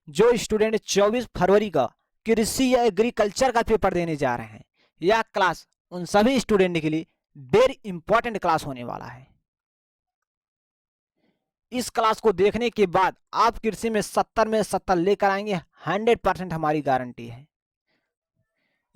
जो स्टूडेंट 24 फरवरी का कृषि या एग्रीकल्चर का पेपर देने जा रहे हैं, यह क्लास उन सभी स्टूडेंट के लिए वेरी इंपॉर्टेंट क्लास होने वाला है। इस क्लास को देखने के बाद आप कृषि में 70 में 70 लेकर आएंगे, 100% हमारी गारंटी है।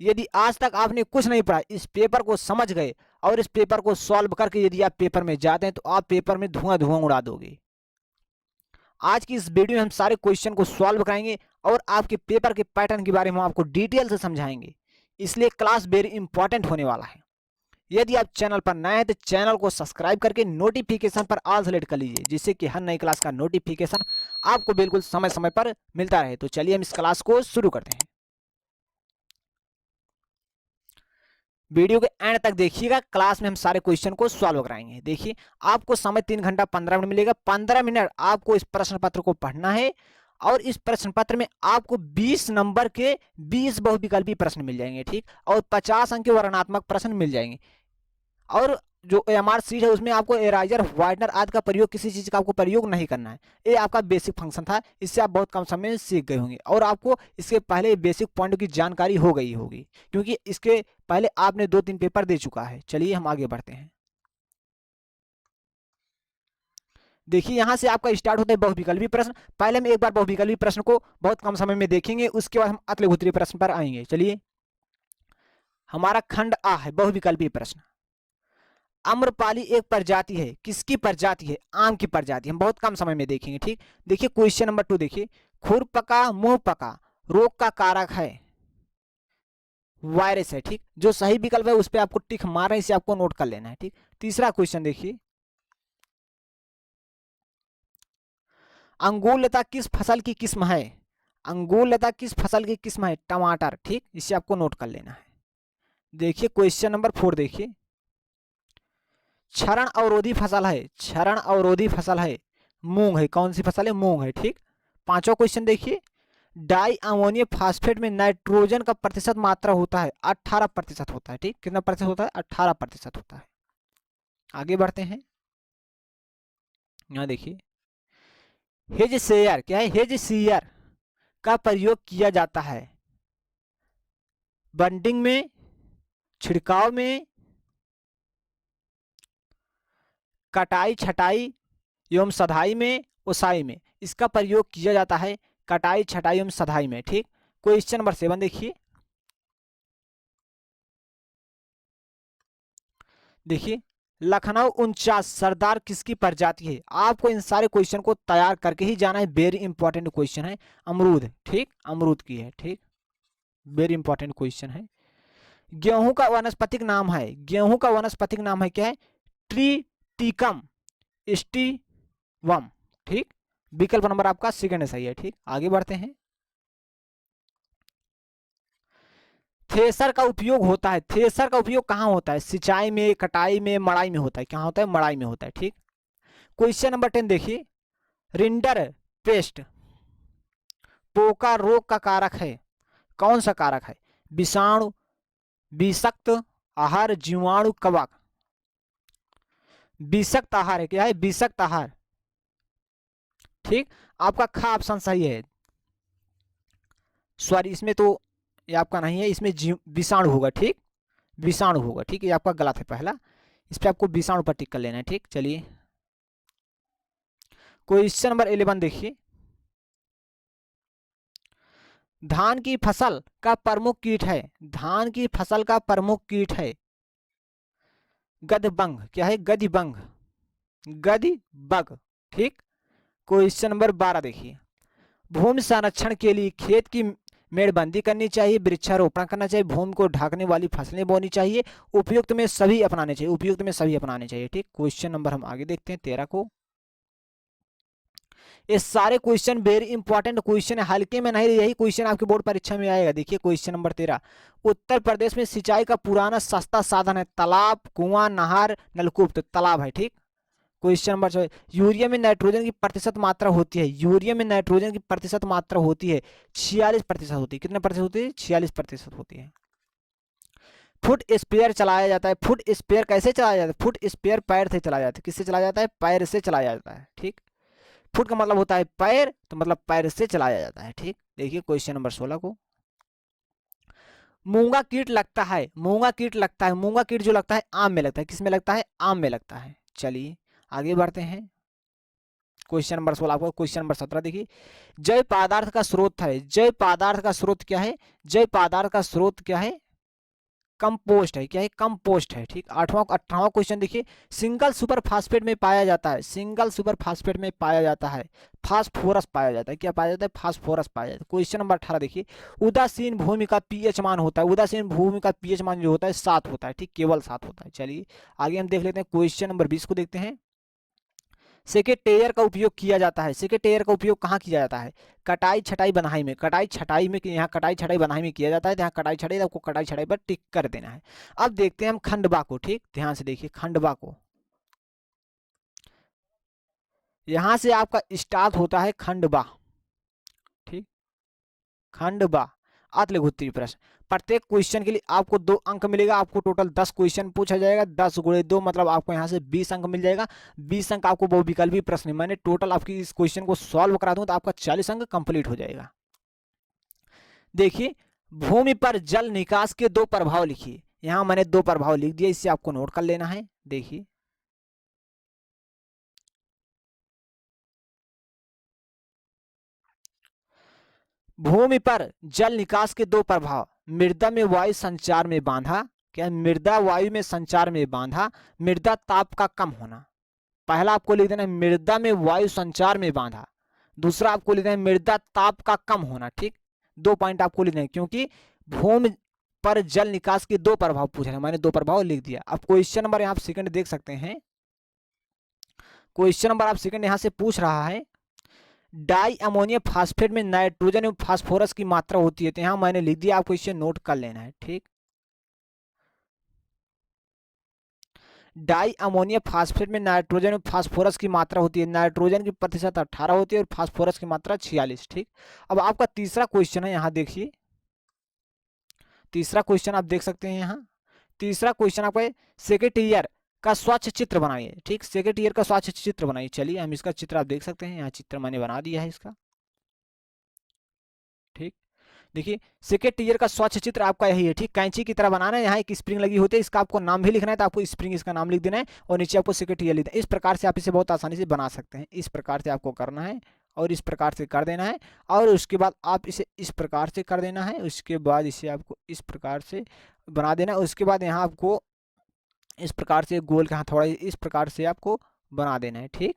यदि आज तक आपने कुछ नहीं पढ़ा, इस पेपर को समझ गए और इस पेपर को सॉल्व करके यदि आप पेपर में जाते हैं तो आप पेपर में धुआं धुआं उड़ा दोगे। आज की इस वीडियो में हम सारे क्वेश्चन को सॉल्व कराएंगे और आपके पेपर के पैटर्न के बारे में आपको डिटेल से समझाएंगे, इसलिए क्लास वेरी इंपॉर्टेंट होने वाला है। यदि आप चैनल पर नए हैं तो चैनल को सब्सक्राइब करके नोटिफिकेशन पर ऑल सेलेक्ट कर लीजिए, जिससे कि हर नई क्लास का नोटिफिकेशन आपको बिल्कुल समय समय पर मिलता रहे। तो चलिए हम इस क्लास को शुरू करते हैं। वीडियो के एंड तक देखिएगा, क्लास में हम सारे क्वेश्चन को सॉल्व कराएंगे। देखिए, आपको समय 3 घंटा 15 मिनट मिलेगा। 15 मिनट आपको इस प्रश्न पत्र को पढ़ना है और इस प्रश्न पत्र में आपको 20 नंबर के 20 बहुविकल्पी प्रश्न मिल जाएंगे, ठीक, और 50 अंक के वर्णनात्मक प्रश्न मिल जाएंगे। और जो एमआर सीट है उसमें आपको एराइजर, वाइटनर आदि का प्रयोग, किसी चीज का आपको प्रयोग नहीं करना है। ये आपका बेसिक फंक्शन था, इससे आप बहुत कम समय में सीख गए होंगे और आपको इसके पहले बेसिक पॉइंट की जानकारी हो गई होगी, क्योंकि इसके पहले आपने 2-3 पेपर दे चुका है। चलिए हम आगे बढ़ते हैं। देखिए, यहां से आपका स्टार्ट होता है बहुविकल्पी प्रश्न। पहले हम एक बार बहुविकल्पी प्रश्न को बहुत कम समय में देखेंगे, उसके बाद हम अतलघुत्री प्रश्न पर आएंगे। चलिए, हमारा खंड आ है बहुविकल्पी प्रश्न। आम्रपाली एक प्रजाति है, किसकी प्रजाति है? आम की प्रजाति। हम बहुत कम समय में देखेंगे, ठीक। देखिए क्वेश्चन नंबर 2, देखिए, खुरपका मुंह पका रोग का कारक है, वायरस है, ठीक। जो सही विकल्प है उस पर आपको टिक मारना है, इसे आपको नोट कर लेना है, ठीक। तीसरा क्वेश्चन देखिए, अंगूर लता किस फसल की किस्म है? अंगूर लता किस फसल की किस्म है? टमाटर, ठीक। इसे आपको नोट कर लेना है। देखिए क्वेश्चन नंबर 4, देखिए, क्षरण अवरोधी फसल है, क्षरण अवरोधी फसल है, मूंग है। कौन सी फसल है? मूंग है, ठीक। पांचवा क्वेश्चन देखिए, डाई अमोनियम फास्फेट में नाइट्रोजन का प्रतिशत मात्रा होता है 18% होता है, ठीक। कितना प्रतिशत होता है? 18% होता है। आगे बढ़ते हैं। यहाँ देखिए, हेज शेयर, क्या है? हेज शेयर का प्रयोग किया जाता है बंडिंग में, छिड़काव में, कटाई छटाई एवं सधाई में, ओसाई में। इसका प्रयोग किया जाता है कटाई छटाई एवं सधाई में, ठीक। क्वेश्चन नंबर 7 देखिए, देखिए, लखनऊ 49 सरदार किसकी प्रजाति है? आपको इन सारे क्वेश्चन को तैयार करके ही जाना है, वेरी इंपॉर्टेंट क्वेश्चन है। अमरूद, ठीक, अमरूद की है, ठीक, वेरी इंपॉर्टेंट क्वेश्चन है। गेहूं का वनस्पतिक नाम है, गेहूं का वनस्पतिक नाम है, क्या है? ट्रीटिकम स्टिवम, ठीक। विकल्प नंबर आपका सेकंड सही है, ठीक। आगे बढ़ते हैं। थ्रेसर का उपयोग होता है, थ्रेसर का उपयोग कहाँ होता है? सिंचाई में, कटाई में, मड़ाई में होता है। कहाँ होता है? मड़ाई में होता है, ठीक। क्वेश्चन नंबर 10 देखिए, रिंडर पेस्ट पोका रोग का कारक है, कौन सा कारक है? विषाणु, विषक्त आहार, जीवाणु, कवक। विषक्त आहार है, क्या है? विषक्त आहार, ठीक। आपका ख ऑप्शन सही है। सॉरी, इसमें तो ये आपका नहीं है, इसमें विषाणु होगा, ठीक, विषाणु होगा, ठीक। ये आपका गलत है पहला, इस पर आपको विषाणु पर टिक कर लेना है, ठीक। चलिए क्वेश्चन नंबर 11 देखिए, धान की फसल का प्रमुख कीट है, धान की फसल का प्रमुख कीट है गदबंग, क्या है? गदिबंग, गदिबग, ठीक। क्वेश्चन नंबर 12 देखिए, भूमि संरक्षण के लिए खेत की मेड़बंदी करनी चाहिए, वृक्षारोपण करना चाहिए, भूमि को ढकने वाली फसलें बोनी चाहिए, उपयुक्त में सभी अपनाने चाहिए, उपयुक्त में सभी अपनाने चाहिए, ठीक। क्वेश्चन नंबर हम आगे देखते हैं 13 को। ये सारे क्वेश्चन वेरी इंपॉर्टेंट क्वेश्चन है, हल्के में नहीं, यही क्वेश्चन आपके बोर्ड परीक्षा में आएगा। देखिए क्वेश्चन नंबर 13, उत्तर प्रदेश में सिंचाई का पुराना सस्ता साधन है तालाब, कुआं, नहर, नलकूप। तो तालाब है, ठीक। क्वेश्चन नंबर 14, यूरिया में नाइट्रोजन की प्रतिशत मात्रा होती है, यूरिया में नाइट्रोजन की प्रतिशत मात्रा होती है 46% होती है। कितने प्रतिशत होती है? 46% होती है। फुट स्पेयर चलाया जाता है, फुट स्पेयर कैसे चलाया जाता है? फुट स्पेयर पैर से चलाया जाता है। किससे चलाया जाता है? पैर से चलाया जाता है, ठीक। फुट का मतलब होता है पैर, तो मतलब पैर से चलाया जाता है। ठीक, देखिए क्वेश्चन नंबर 16 को। मूंगा कीट लगता है, मूंगा कीट लगता है, मूंगा कीट जो लगता है आम में लगता है, किस में लगता है, आम में लगता है। चलिए आगे बढ़ते हैं। क्वेश्चन नंबर 16 आपको। क्वेश्चन नंबर 17 देखिए, जय पदार्थ का स्रोत है, जय पदार्थ का स्रोत क्या है, जय पदार्थ का स्रोत क्या है, कंपोस्ट है। क्या है, कंपोस्ट है। ठीक, 18वां क्वेश्चन देखिए, सिंगल सुपर फास्फेट में पाया जाता है, सिंगल सुपर फास्फेट में पाया जाता है फास्फोरस पाया जाता है। क्या पाया जाता है, फास्फोरस पाया जाता है। क्वेश्चन नंबर 18 देखिए, उदासीन भूमि का पीएच मान होता है, उदासीन भूमि का पीएच मान जो होता है 7 होता है। ठीक, केवल 7 होता है। चलिए आगे हम देख लेते हैं, क्वेश्चन नंबर 20 को देखते हैं। सेकेटेयर का उपयोग किया जाता है, सेकेटेयर का उपयोग कहाँ किया जाता है, कटाई छटाई बनाई में, कटाई छटाई में, यहाँ कटाई छटाई बनाई में किया जाता है, यहाँ कटाई छटाई, आपको कटाई छटाई पर टिक कर देना है। अब देखते हैं हम खंडवा को। ठीक, ध्यान से देखिए खंडवा को, यहां से आपका स्टार्ट होता है खंडवा। ठीक, खंडवा अतलघुत्री प्रश्न। प्रत्येक क्वेश्चन के लिए आपको 2 अंक मिलेगा, आपको टोटल 10 क्वेश्चन पूछा जाएगा, 10 गुणे 2 मतलब आपको यहाँ से 20 अंक मिल जाएगा। 20 अंक आपको बहुविकल्पी प्रश्न, मैंने टोटल आपकी इस क्वेश्चन को सॉल्व करा दूं तो आपका 40 अंक कंप्लीट हो जाएगा। देखिए, भूमि पर जल निकास के 2 प्रभाव लिखिए, यहाँ मैंने 2 प्रभाव लिख दिया, इससे आपको नोट कर लेना है। देखिए, भूमि पर जल निकास के 2 प्रभाव, मृदा में वायु संचार में बांधा, क्या मृदा वायु में संचार में बांधा, मृदा ताप का कम होना। पहला आपको लिख देना है मृदा में वायु संचार में बांधा, दूसरा आपको लिख देना है मृदा ताप का कम होना। ठीक, 2 पॉइंट आपको लिखना है, क्योंकि भूमि पर जल निकास के 2 प्रभाव पूछ रहे हैं, मैंने 2 प्रभाव लिख दिया। अब क्वेश्चन नंबर यहाँ सेकंड देख सकते हैं, क्वेश्चन नंबर आप सेकंड यहाँ से पूछ रहा है, डाई अमोनियम फास्फेट में नाइट्रोजन एवं फास्फोरस की मात्रा होती है, तो यहाँ मैंने लिख दिया, आपको इसे नोट कर लेना है। ठीक, डाई अमोनियम फास्फेट में नाइट्रोजन और फास्फोरस की मात्रा होती है, नाइट्रोजन की प्रतिशत 18 होती है और फास्फोरस की मात्रा 46। ठीक, अब आपका तीसरा क्वेश्चन है, यहाँ देखिए तीसरा क्वेश्चन आप देख सकते हैं। यहाँ तीसरा क्वेश्चन आपका सेक्रेटेरियर का स्वच्छ चित्र बनाइए। ठीक, सेक्रेटेरियर का स्वच्छ चित्र बनाइए। चलिए हम इसका चित्र आप देख सकते हैं, यहाँ चित्र मैंने बना दिया है इसका। ठीक, देखिए सेक्रेटेरियर का स्वच्छ चित्र आपका यही है। ठीक, कैंची की तरह बनाना है, यहाँ एक स्प्रिंग लगी होती है, इसका आपको नाम भी लिखना है, तो आपको स्प्रिंग इसका नाम लिख देना है और नीचे आपको सेक्रेटेरियर लिखना है। इस प्रकार से आप इसे बहुत आसानी से बना सकते हैं, इस प्रकार से आपको करना है और इस प्रकार से कर देना है, और उसके बाद आप इसे इस प्रकार से कर देना है, उसके बाद इसे आपको इस प्रकार से बना देना है, उसके बाद यहाँ आपको इस प्रकार से गोल का थोड़ा इस प्रकार से आपको बना देना है। ठीक,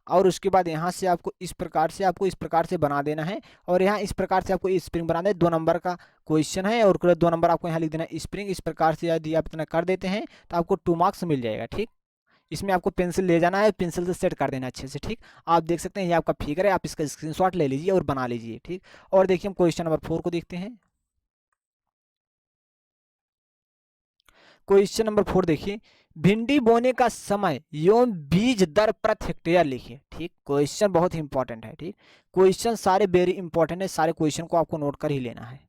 और उसके बाद यहाँ से आपको इस प्रकार से बना देना है, और यहाँ इस प्रकार से आपको स्प्रिंग बना देना है। 2 नंबर का क्वेश्चन है और 2 नंबर आपको यहाँ लिख देना है स्प्रिंग। इस प्रकार से यदि आप इतना कर देते हैं तो आपको 2 मार्क्स मिल जाएगा। ठीक, इसमें आपको पेंसिल ले जाना है, पेंसिल से सेट कर देना अच्छे से। ठीक, आप देख सकते हैं ये आपका फिगर है, आप इसका स्क्रीनशॉट ले लीजिए और बना लीजिए। ठीक, और देखिए हम क्वेश्चन नंबर 4 को देखते हैं। क्वेश्चन नंबर 4 देखिए, भिंडी बोने का समय एवं बीज दर प्रति हेक्टेयर लिखिए। ठीक, क्वेश्चन बहुत ही इंपॉर्टेंट है। ठीक, क्वेश्चन सारे वेरी इंपॉर्टेंट है, सारे क्वेश्चन को आपको नोट कर ही लेना है।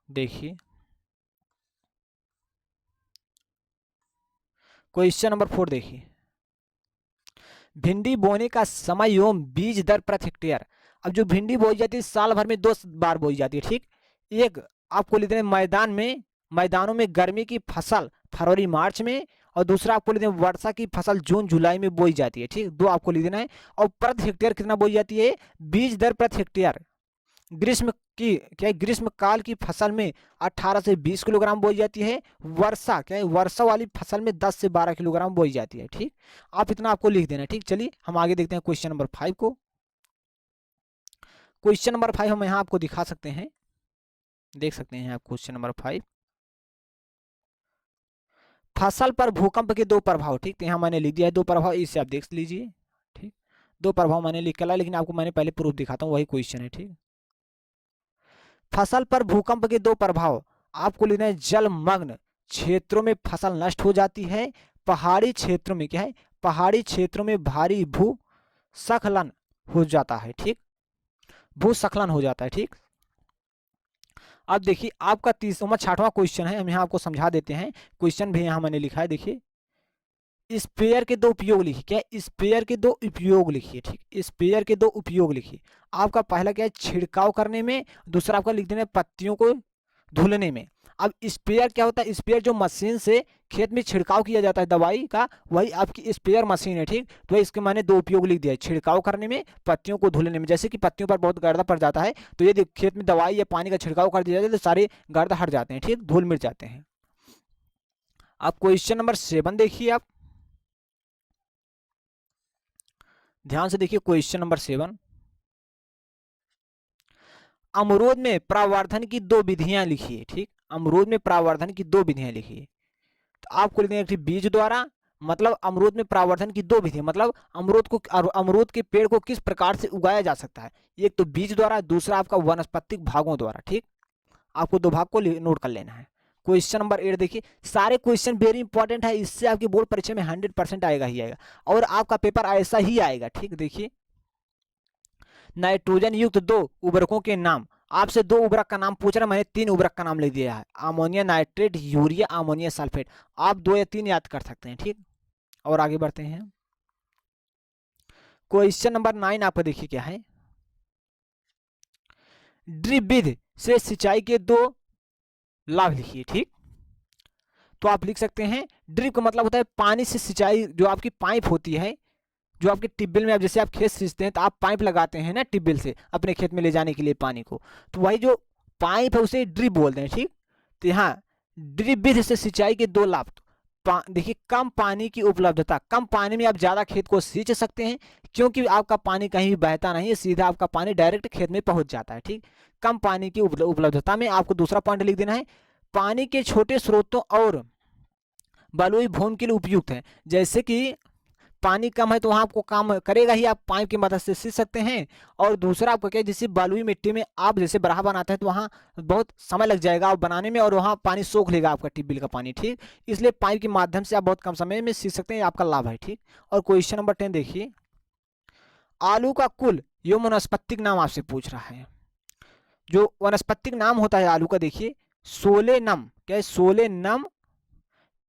देखिए क्वेश्चन नंबर 4 देखिए, भिंडी बोने का समय एवं बीज दर प्रति हेक्टेयर। अब जो भिंडी बोई जाती है साल भर में 2 बार बोई जाती है। ठीक, एक आपको लिख देना मैदान में, मैदानों में गर्मी की फसल फरवरी मार्च में, और दूसरा आपको लिख देना वर्षा की फसल जून जुलाई में बोई जाती है। ठीक, 2 आपको लिख देना है। और प्रति हेक्टेयर कितना बोई जाती है, बीज दर प्रति हेक्टेयर। ग्रीष्म की क्या है, ग्रीष्म काल की फसल में 18 से 20 किलोग्राम बोई जाती है, वर्षा क्या है, वर्षा वाली फसल में 10 से 12 किलोग्राम बोई जाती है। ठीक, आप इतना आपको लिख देना है। ठीक, चलिए हम आगे देखते हैं क्वेश्चन नंबर 5 को। क्वेश्चन नंबर 5 हम यहाँ आपको दिखा सकते हैं, देख सकते हैं आप क्वेश्चन नंबर 5, फसल पर भूकंप के 2 प्रभाव। ठीक, तो यहाँ मैंने लिख दिया है 2 प्रभाव, इसे आप देख लीजिए। ठीक, 2 प्रभाव मैंने लिख कर, लेकिन आपको मैंने पहले प्रूफ दिखाता हूँ, वही क्वेश्चन है। ठीक, फसल पर भूकंप के 2 प्रभाव आपको लिखना है, जलमग्न क्षेत्रों में फसल नष्ट हो जाती है, पहाड़ी क्षेत्रों में क्या है, पहाड़ी क्षेत्रों में भारी भूस्खलन हो जाता है। ठीक, भूस्खलन हो जाता है। ठीक, अब देखिए आपका 6वां क्वेश्चन है, हम यहाँ आपको समझा देते हैं, क्वेश्चन भी यहाँ मैंने लिखा है। देखिए स्प्रेयर के दो उपयोग लिखिए। क्या है? स्प्रेयर के दो उपयोग लिखिए। ठीक, स्प्रेयर के दो उपयोग लिखिए। आपका पहला क्या है? छिड़काव करने में। दूसरा आपका लिख देना है पत्तियों को धुलने में। अब स्प्रेयर क्या होता है? स्प्रेयर जो मशीन से खेत में छिड़काव किया जाता है दवाई का, वही आपकी स्प्रेयर मशीन है। ठीक, तो इसके मैंने दो उपयोग लिख दिया है, छिड़काव करने में, पत्तियों को धुलने में। जैसे कि पत्तियों पर बहुत गर्दा पड़ जाता है, तो यदि खेत में दवाई या पानी का छिड़काव कर दिया जाए तो सारे गर्द हट जाते हैं। ठीक, धूल मिट जाते हैं। अब क्वेश्चन नंबर 7 देखिए। आप ध्यान से देखिए क्वेश्चन नंबर 7। अमरूद में प्रवर्धन की दो विधियां लिखिए। ठीक, अमरूद में प्रवर्धन की दो विधियां लिखिए। तो आपको लिखना है बीज द्वारा, मतलब अमरूद में प्रवर्धन की दो विधियां, मतलब अमरूद के पेड़ को किस प्रकार से उगाया जा सकता है। एक तो बीज द्वारा, दूसरा आपका वानस्पतिक भागों द्वारा। ठीक, आपको दो भाग को नोट कर लेना है। क्वेश्चन नंबर 8 देखिए। सारे क्वेश्चन वेरी इंपॉर्टेंट है, इससे आपकी बोर्ड परीक्षा में 100% आएगा ही आएगा, और आपका पेपर ऐसा ही आएगा। ठीक, देखिए नाइट्रोजन युक्त दो उर्वरकों के नाम। आपसे दो उर्वरक का नाम पूछ रहा है, मैंने 3 उर्वरक का नाम लिख दिया है, ammonia nitrate, urea, ammonia sulphate. आप 2 या 3 याद कर सकते हैं। ठीक, और आगे बढ़ते हैं। क्वेश्चन नंबर 9 आपको देखिए क्या है। ड्रिप विधि से सिंचाई के दो लाभ लिखिए। ठीक, तो आप लिख सकते हैं ड्रिप का मतलब होता है पानी से सिंचाई। जो आपकी पाइप होती है, जो आपके ट्यूबवेल में, अब जैसे आप खेत सींचते हैं तो आप पाइप लगाते हैं ना ट्यूबवेल से अपने खेत में ले जाने के लिए पानी को, तो वही जो पाइप है उसे ड्रिप बोलते हैं। ठीक, तो यहाँ ड्रिप विधि से सिंचाई के दो लाभ। देखिए कम पानी की उपलब्धता, कम पानी में आप ज्यादा खेत को सींच सकते हैं, क्योंकि आपका पानी कहीं भी बहता नहीं है, सीधा आपका पानी डायरेक्ट खेत में पहुंच जाता है। ठीक, कम पानी की उपलब्धता में आपको दूसरा पॉइंट लिख देना है। पानी के छोटे स्रोतों और बलुई भूमि के लिए उपयुक्त है। जैसे कि पानी कम है तो वहाँ आपको काम करेगा ही, आप पाइप की मदद से सींच सकते हैं। और दूसरा आपको क्या है, जैसे बलुई मिट्टी में आप जैसे बराहा बनाते हैं तो वहाँ बहुत समय लग जाएगा आप बनाने में, और वहाँ पानी सोख लेगा आपका ट्यूबवेल का पानी। ठीक, इसलिए पाइप के माध्यम से आप बहुत कम समय में सींच सकते हैं, आपका लाभ है। ठीक, और क्वेश्चन नंबर 10 देखिए। आलू का कुल यो वनस्पतिक नाम आपसे पूछ रहा है। जो वनस्पतिक नाम होता है आलू का, देखिए सोलेनम। क्या है? सोलेनम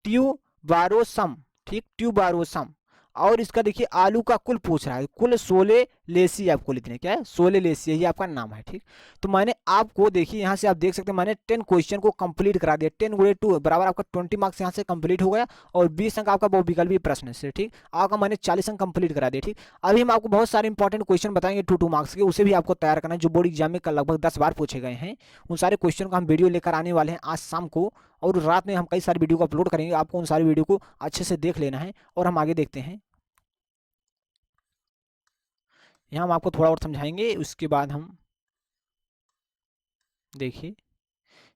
ट्यूबारोसम। ठीक, ट्यूबारोसम। और इसका देखिए आलू का कुल पूछ रहा है, कुल सोलेलेसी आपको लिखना है। क्या है? सोलेलेसी, यही आपका नाम है। ठीक, तो मैंने आपको देखिए यहाँ से आप देख सकते हैं मैंने 10 क्वेश्चन को कंप्लीट करा दिया। 10 गुणे 2 बराबर आपका 20 मार्क्स यहाँ से कंप्लीट हो गया, और 20 अंक आपका बहुविकल्पी प्रश्न से। ठीक, आपका मैंने 40 अंक कंप्लीट करा दिया। ठीक, अभी हम आपको बहुत सारे इंपॉर्टेंट क्वेश्चन बताएंगे 2 मार्क्स के, उसे भी आपको तैयार करना है, जो बोर्ड एग्जाम में कल लगभग 10 बार पूछे गए हैं। उन सारे क्वेश्चन को हम वीडियो लेकर आने वाले हैं आज शाम को, और रात में हम कई सारे वीडियो को अपलोड करेंगे। आपको उन सारी वीडियो को अच्छे से देख लेना है। और हम आगे देखते हैं, यहाँ हम आपको थोड़ा और समझाएंगे, उसके बाद हम देखिए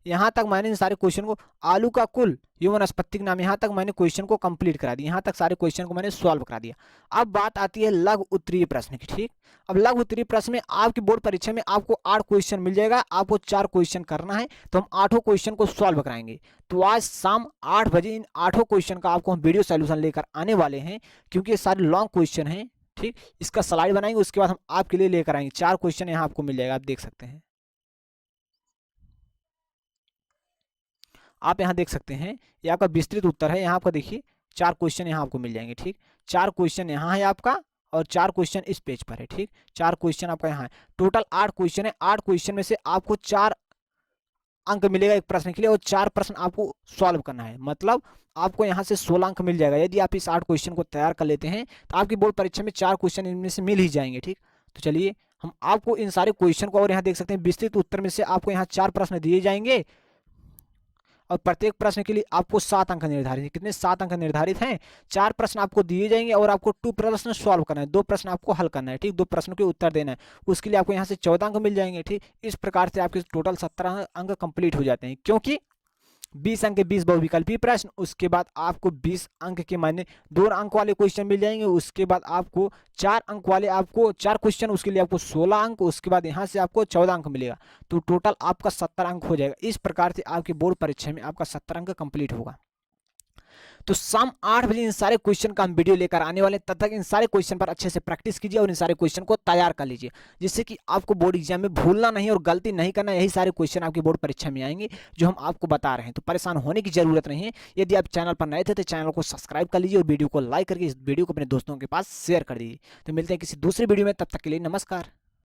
यहाँ तक मैंने इन सारे क्वेश्चन को, आलू का कुल यो वनस्पतिक नाम, यहाँ तक मैंने क्वेश्चन को कंप्लीट करा दिया, यहाँ तक सारे क्वेश्चन को मैंने सॉल्व करा दिया। अब बात आती है लघु उत्तरीय प्रश्न की। ठीक, अब लघु उत्तरीय प्रश्न में आपकी बोर्ड परीक्षा में आपको 8 क्वेश्चन मिल जाएगा, आपको 4 क्वेश्चन करना है, तो हम 8 क्वेश्चन को सॉल्व कराएंगे। तो आज शाम 8 बजे इन 8 क्वेश्चन का आपको हम वीडियो सोल्यूशन लेकर आने वाले हैं, क्योंकि ये सारे लॉन्ग क्वेश्चन हैं। ठीक, इसका स्लाइड बनाएंगे, उसके बाद हम आपके लिए लेकर आएंगे। 4 क्वेश्चन यहाँ आपको मिल जाएगा, आप देख सकते हैं। आप यहाँ देख सकते हैं, ये आपका विस्तृत उत्तर है। यहाँ आपका देखिए 4 क्वेश्चन यहाँ आपको मिल जाएंगे। ठीक, 4 क्वेश्चन यहाँ है आपका, और 4 क्वेश्चन इस पेज पर है। ठीक, 4 क्वेश्चन आपका यहाँ है। टोटल 8 क्वेश्चन है। 8 क्वेश्चन में से आपको 4 अंक मिलेगा एक प्रश्न के लिए, और 4 प्रश्न आपको सॉल्व करना है। मतलब आपको यहाँ से 16 अंक मिल जाएगा। यदि आप इस 8 क्वेश्चन को तैयार कर लेते हैं तो आपकी बोर्ड परीक्षा में 4 क्वेश्चन इनमें से मिल ही जाएंगे। ठीक, तो चलिए हम आपको इन सारे क्वेश्चन को, और यहाँ देख सकते हैं विस्तृत उत्तर में से आपको यहाँ 4 प्रश्न दिए जाएंगे, और प्रत्येक प्रश्न के लिए आपको 7 अंक निर्धारित है। कितने? 7 अंक निर्धारित हैं। 4 प्रश्न आपको दिए जाएंगे, और आपको 2 प्रश्न सॉल्व करना है, 2 प्रश्न आपको हल करना है। ठीक, 2 प्रश्नों के उत्तर देना है, उसके लिए आपको यहाँ से 14 अंक मिल जाएंगे। ठीक, इस प्रकार से आपके टोटल 17 अंक कंप्लीट हो जाते हैं, क्योंकि 20 अंक के 20 बहुविकल्पी प्रश्न, उसके बाद आपको 20 अंक के माने 2 अंक वाले क्वेश्चन मिल जाएंगे, उसके बाद आपको 4 अंक वाले, आपको 4 क्वेश्चन, उसके लिए आपको 16 अंक, उसके बाद यहाँ से आपको 14 अंक मिलेगा, तो टोटल आपका 70 अंक हो जाएगा। इस प्रकार से आपकी बोर्ड परीक्षा में आपका 70 अंक कंप्लीट होगा। तो शाम 8 बजे इन सारे क्वेश्चन का हम वीडियो लेकर आने वाले हैं। तब तक इन सारे क्वेश्चन पर अच्छे से प्रैक्टिस कीजिए और इन सारे क्वेश्चन को तैयार कर लीजिए, जिससे कि आपको बोर्ड एग्जाम में भूलना नहीं और गलती नहीं करना। यही सारे क्वेश्चन आपकी बोर्ड परीक्षा में आएंगे जो हम आपको बता रहे हैं, तो परेशान होने की जरूरत नहीं है। यदि आप चैनल पर नए थे तो चैनल को सब्सक्राइब कर लीजिए और वीडियो को लाइक करके इस वीडियो को अपने दोस्तों के पास शेयर कर दीजिए। तो मिलते हैं किसी दूसरे वीडियो में, तब तक के लिए नमस्कार।